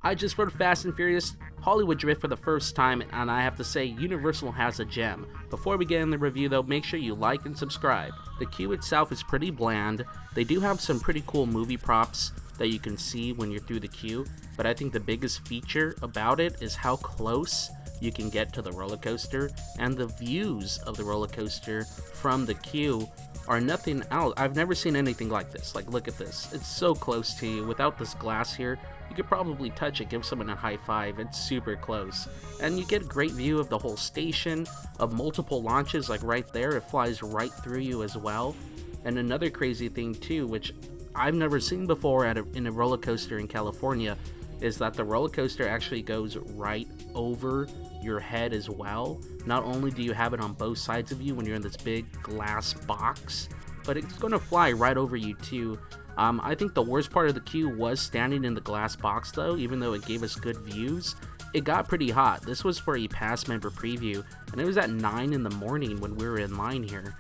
I just rode Fast and Furious Hollywood Drift for the first time, and I have to say, Universal has a gem. Before we get in the review though, make sure you like and subscribe. The queue itself is pretty bland. They do have some pretty cool movie props that you can see when you're through the queue, but I think the biggest feature about it is how close you can get to the roller coaster, and the views of the roller coaster from the queue are nothing else. I've never seen anything like this. Like, look at this. It's so close to you. Without this glass here, you could probably touch it, give someone a high five. It's super close. And you get a great view of the whole station, of multiple launches, like right there. It flies right through you as well. And another crazy thing too, which I've never seen before in a roller coaster in California, is that the roller coaster actually goes right over your head as well. Not only do you have it on both sides of you when you're in this big glass box, but it's going to fly right over you too. I think the worst part of the queue was standing in the glass box though, even though it gave us good views. It got pretty hot. This was for a pass member preview, and it was at 9 in the morning when we were in line here.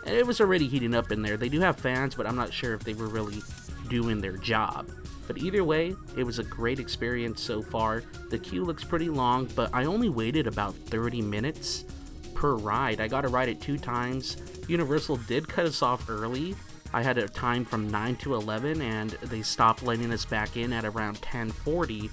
And it was already heating up in there. They do have fans, but I'm not sure if they were really doing their job. But either way, it was a great experience so far. The queue looks pretty long, but I only waited about 30 minutes per ride. I got a ride it 2 times. Universal did cut us off early. I had a time from 9 to 11, and they stopped letting us back in at around 10:40.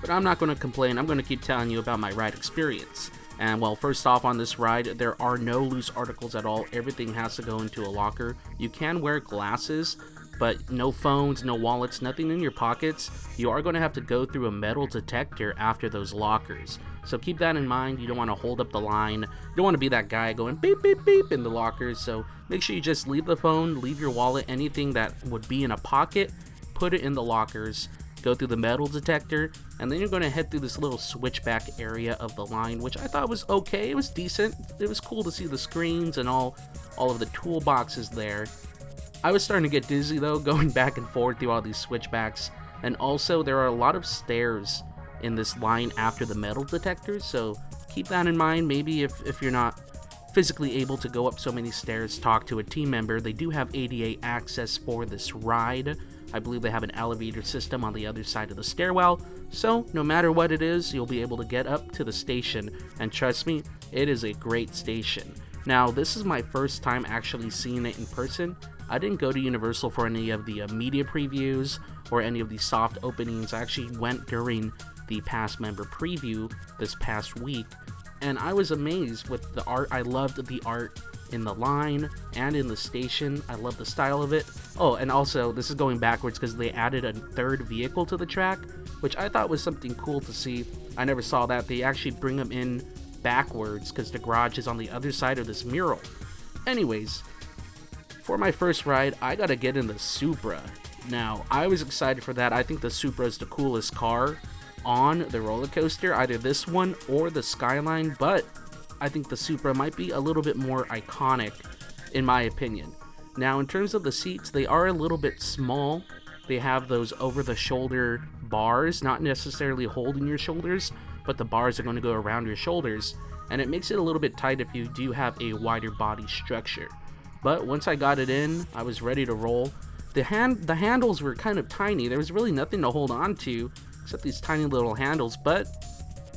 But I'm not going to complain. I'm going to keep telling you about my ride experience. And well, first off, on this ride, there are no loose articles at all. Everything has to go into a locker. You can wear glasses, but no phones, no wallets, nothing in your pockets. You are going to have to go through a metal detector after those lockers. So keep that in mind. You don't want to hold up the line. You don't want to be that guy going beep, beep, beep in the lockers. So make sure you just leave the phone, leave your wallet, anything that would be in a pocket, put it in the lockers, go through the metal detector, and then you're going to head through this little switchback area of the line, which I thought was okay. It was decent. It was cool to see the screens and all of the toolboxes there. I was starting to get dizzy though, going back and forth through all these switchbacks, and also there are a lot of stairs in this line after the metal detectors, so keep that in mind. Maybe if you're not physically able to go up so many stairs, talk to a team member. They do have ADA access for this ride. I believe they have an elevator system on the other side of the stairwell, so no matter what it is, you'll be able to get up to the station, and trust me, it is a great station. Now, this is my first time actually seeing it in person. I didn't go to Universal for any of the media previews or any of the soft openings. I actually went during the pass member preview this past week, and I was amazed with the art. I loved the art in the line and in the station. I love the style of it. Oh, and also, this is going backwards because they added a third vehicle to the track, which I thought was something cool to see. I never saw that. They actually bring them in backwards because the garage is on the other side of this mural. Anyways, for my first ride, I gotta get in the Supra. Now, I was excited for that. I think the Supra is the coolest car on the roller coaster, either this one or the Skyline, but I think the Supra might be a little bit more iconic in my opinion. Now, in terms of the seats, they are a little bit small. They have those over-the-shoulder bars, not necessarily holding your shoulders, but the bars are going to go around your shoulders, and it makes it a little bit tight if you do have a wider body structure. But once I got it in, I was ready to roll. The handles were kind of tiny. There was really nothing to hold on to except these tiny little handles, but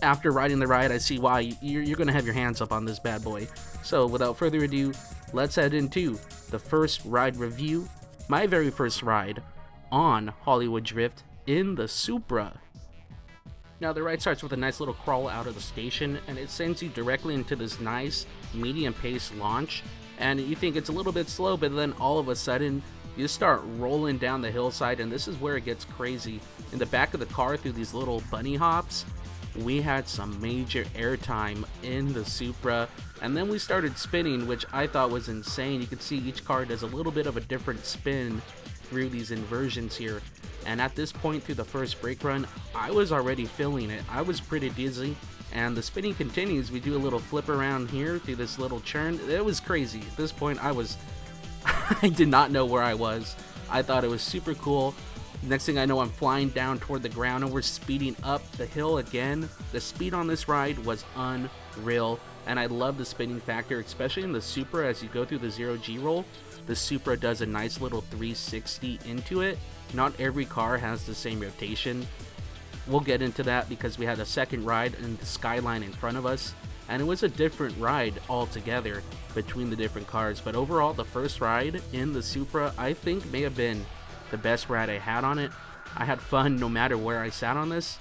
after riding the ride, I see why you're going to have your hands up on this bad boy. So without further ado, let's head into the first ride review, my very first ride on Hollywood Drift in the Supra. Now, the ride starts with a nice little crawl out of the station, and it sends you directly into this nice medium-paced launch, and you think it's a little bit slow, but then all of a sudden, you start rolling down the hillside, and this is where it gets crazy. In the back of the car, through these little bunny hops, we had some major airtime in the Supra, and then we started spinning, which I thought was insane. You can see each car does a little bit of a different spin through these inversions here, and at this point through the first brake run, I was already feeling it. I was pretty dizzy, and the spinning continues. We do a little flip around here through this little churn. It was crazy. At this point, I did not know where I was. I thought it was super cool. Next thing I know, I'm flying down toward the ground, and we're speeding up the hill again. The speed on this ride was unreal, and I love the spinning factor, especially in the Supra. As you go through the zero-G roll, the Supra does a nice little 360 into it. Not every car has the same rotation. we'll get into that because we had a second ride in the Skyline in front of us, and it was a different ride altogether between the different cars. But overall, the first ride in the Supra, I think, may have been the best ride I had on it. I had fun no matter where I sat on this,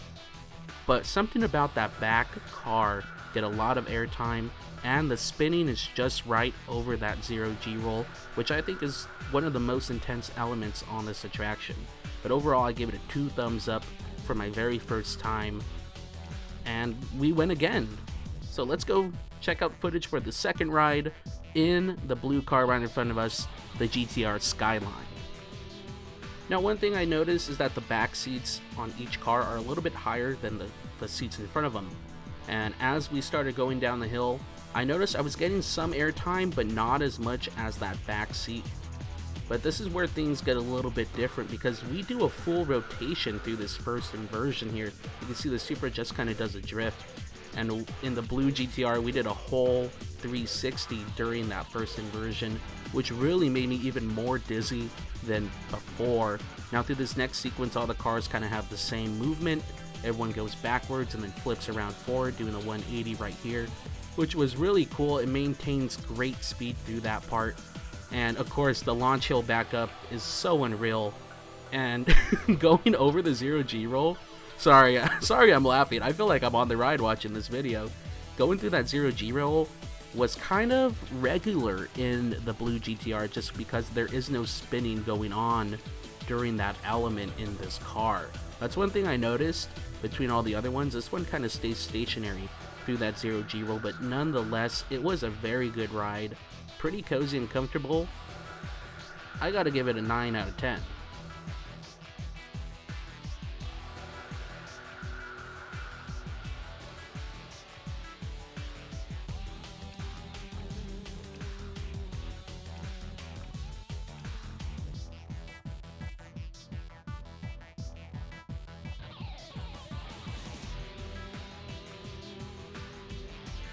but something about that back car get a lot of airtime, and the spinning is just right over that 0G roll, which I think is one of the most intense elements on this attraction. But overall, I gave it a 2 thumbs up for my very first time, and we went again. So let's go check out footage for the second ride in the blue car right in front of us, the GTR Skyline. Now, one thing I noticed is that the back seats on each car are a little bit higher than the seats in front of them. And as we started going down the hill, I noticed I was getting some airtime, but not as much as that back seat. But this is where things get a little bit different because we do a full rotation through this first inversion here. You can see the Supra just kind of does a drift. And in the blue GTR, we did a whole 360 during that first inversion, which really made me even more dizzy than before. Now through this next sequence, all the cars kind of have the same movement. Everyone goes backwards and then flips around forward, doing a 180 right here, which was really cool. It maintains great speed through that part. And of course, the launch hill back up is so unreal. And going over the 0G roll, sorry I'm laughing. I feel like I'm on the ride watching this video. Going through that 0G roll was kind of regular in the blue GTR just because there is no spinning going on during that element in this car. That's one thing I noticed between all the other ones. This one kind of stays stationary through that 0G roll, but nonetheless, it was a very good ride. Pretty cozy and comfortable. I gotta give it a 9 out of 10.